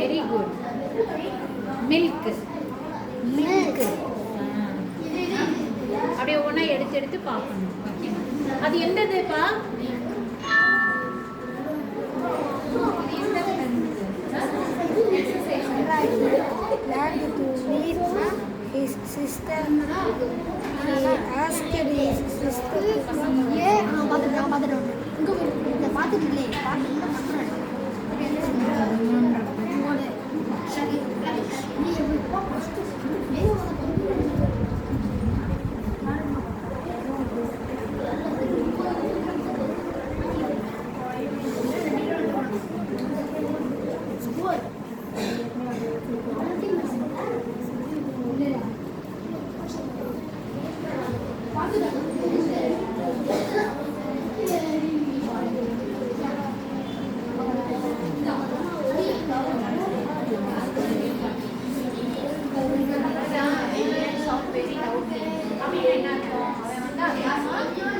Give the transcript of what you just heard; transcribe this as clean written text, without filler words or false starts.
Very good. Milk. Milk. அப்படியே ஒவ்வொன்றா எடுத்து எடுத்து பார்க்கணும். அது என்னதுப்பா? His sister, he asked his sister to come. Very loudly.